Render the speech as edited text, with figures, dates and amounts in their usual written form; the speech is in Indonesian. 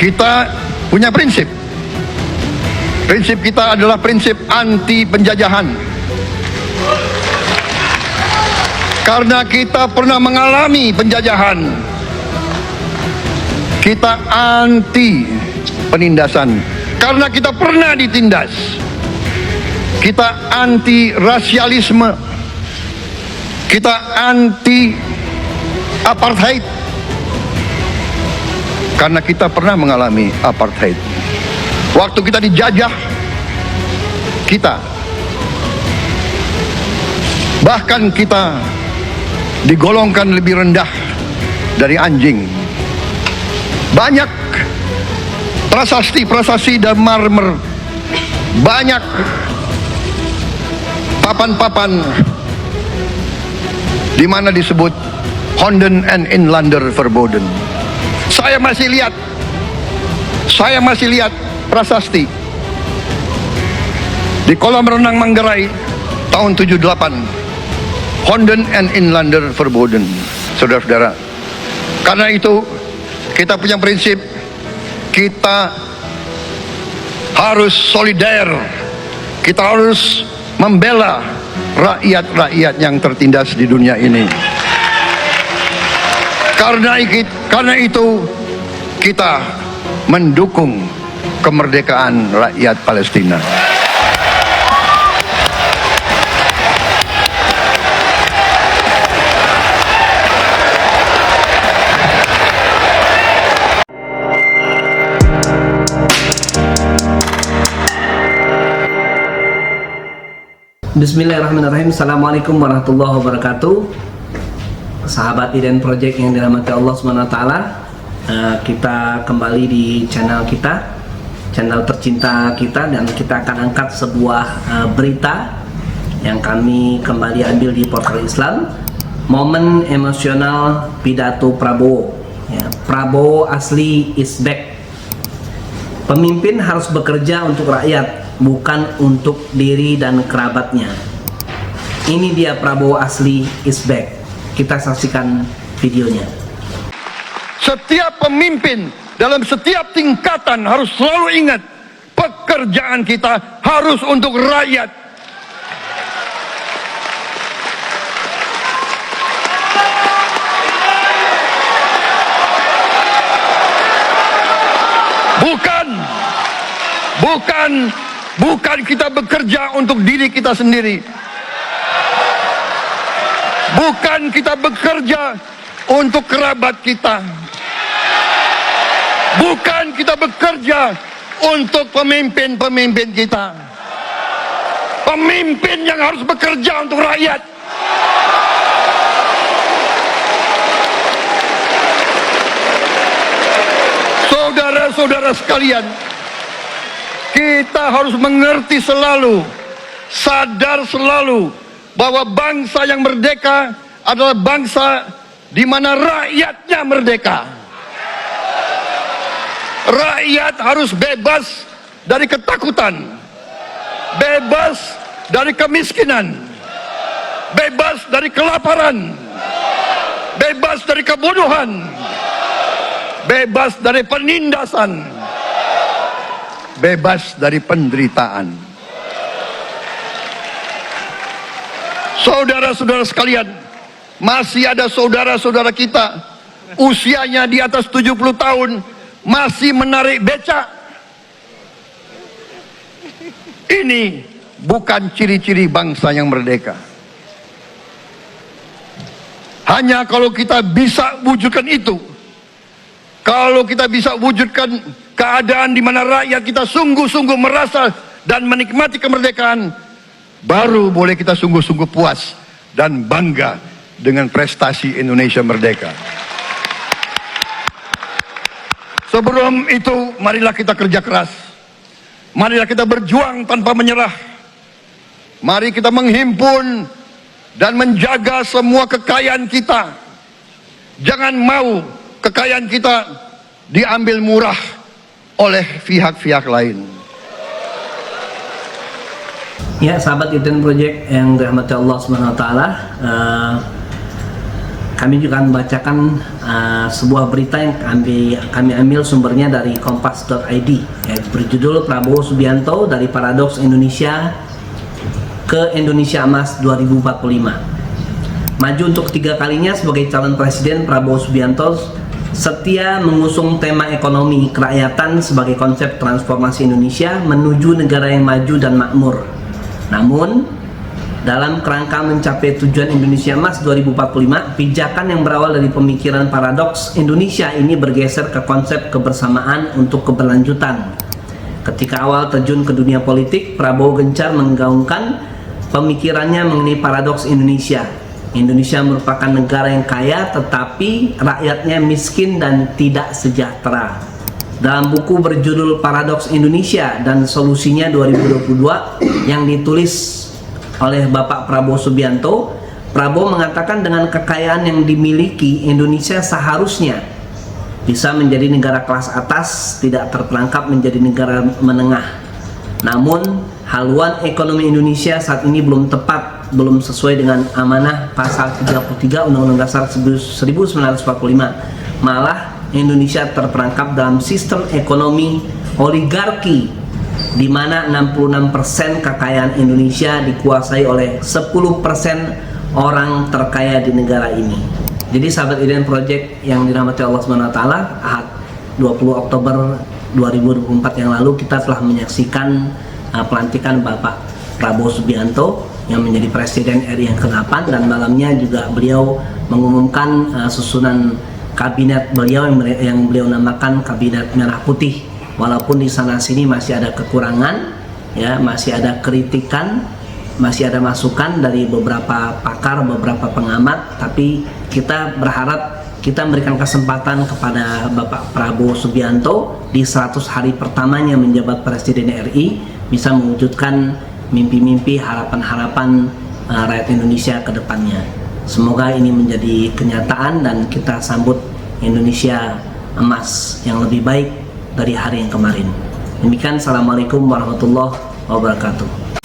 Kita punya prinsip. Prinsip kita adalah prinsip anti penjajahan. Karena kita pernah mengalami penjajahan, kita anti penindasan. Karena kita pernah ditindas, kita anti rasialisme, kita anti apartheid. Karena kita pernah mengalami apartheid. Waktu kita dijajah, kita bahkan kita digolongkan lebih rendah dari anjing. Banyak prasasti-prasasti dan marmer, banyak papan-papan di mana disebut Honden and Inlander Verboden. Saya masih lihat prasasti di kolam renang Manggarai tahun 78, Honden and Inlander Verboden, saudara-saudara. Karena itu kita punya prinsip, kita harus solider, kita harus membela rakyat-rakyat yang tertindas di dunia ini. Karena itu kita mendukung kemerdekaan rakyat Palestina. Bismillahirrahmanirrahim. Assalamualaikum warahmatullahi wabarakatuh. Sahabat Eden Project yang dirahmati Allah SWT, kita kembali di channel kita, channel tercinta kita, dan kita akan angkat sebuah berita yang kami kembali ambil di Portal Islam. Momen emosional pidato Prabowo, ya, Prabowo asli is back. Pemimpin harus bekerja untuk rakyat, bukan untuk diri dan kerabatnya. Ini dia Prabowo asli is back. Kita saksikan videonya. Setiap pemimpin dalam setiap tingkatan harus selalu ingat, pekerjaan kita harus untuk rakyat. Bukan kita bekerja untuk diri kita sendiri. Bukan kita bekerja untuk kerabat kita. Bukan kita bekerja untuk pemimpin-pemimpin kita. Pemimpin yang harus bekerja untuk rakyat. Saudara-saudara sekalian, kita harus mengerti selalu, sadar selalu bahwa bangsa yang merdeka adalah bangsa di mana rakyatnya merdeka. Rakyat harus bebas dari ketakutan, bebas dari kemiskinan, bebas dari kelaparan, bebas dari kebodohan, bebas dari penindasan, bebas dari penderitaan. Saudara-saudara sekalian, masih ada saudara-saudara kita usianya di atas 70 tahun masih menarik becak. Ini bukan ciri-ciri bangsa yang merdeka. Hanya kalau kita bisa wujudkan itu, kalau kita bisa wujudkan keadaan di mana rakyat kita sungguh-sungguh merasa dan menikmati kemerdekaan, baru boleh kita sungguh-sungguh puas dan bangga dengan prestasi Indonesia merdeka. Sebelum itu, marilah kita kerja keras. Marilah kita berjuang tanpa menyerah. Mari kita menghimpun dan menjaga semua kekayaan kita. Jangan mau kekayaan kita diambil murah oleh pihak-pihak lain. Ya, sahabat Eden Project yang dirahmati Allah SWT, kami juga akan membacakan sebuah berita yang kami ambil sumbernya dari kompas.id, yaitu berjudul Prabowo Subianto dari Paradoks Indonesia ke Indonesia Emas 2045. Maju untuk ketiga kalinya sebagai calon presiden, Prabowo Subianto setia mengusung tema ekonomi kerakyatan sebagai konsep transformasi Indonesia menuju negara yang maju dan makmur. Namun dalam kerangka mencapai tujuan Indonesia Emas 2045, pijakan yang berawal dari pemikiran paradoks Indonesia ini bergeser ke konsep kebersamaan untuk keberlanjutan. Ketika awal terjun ke dunia politik, Prabowo gencar menggaungkan pemikirannya mengenai paradoks Indonesia. Indonesia merupakan negara yang kaya tetapi rakyatnya miskin dan tidak sejahtera. Dalam buku berjudul Paradoks Indonesia dan Solusinya 2022 yang ditulis oleh Bapak Prabowo Subianto, Prabowo mengatakan dengan kekayaan yang dimiliki, Indonesia seharusnya bisa menjadi negara kelas atas, tidak terperangkap menjadi negara menengah. Namun, haluan ekonomi Indonesia saat ini belum tepat, belum sesuai dengan amanah pasal 33 Undang-Undang Dasar 1945. Malah, Indonesia terperangkap dalam sistem ekonomi oligarki, di mana 66% kekayaan Indonesia dikuasai oleh 10% orang terkaya di negara ini. Jadi sahabat Iden Project yang dirahmati Allah SWT, Ahad 20 Oktober 2024 yang lalu kita telah menyaksikan pelantikan Bapak Prabowo Subianto yang menjadi Presiden RI yang ke-8, dan malamnya juga beliau mengumumkan susunan kabinet beliau yang beliau namakan Kabinet Merah Putih. Walaupun di sana sini masih ada kekurangan, ya, masih ada kritikan, masih ada masukan dari beberapa pakar, beberapa pengamat, tapi kita berharap kita memberikan kesempatan kepada Bapak Prabowo Subianto di 100 hari pertamanya menjabat Presiden RI bisa mewujudkan mimpi-mimpi, harapan-harapan rakyat Indonesia ke depannya. Semoga ini menjadi kenyataan dan kita sambut Indonesia Emas yang lebih baik dari hari yang kemarin. Demikian, Assalamualaikum warahmatullahi wabarakatuh.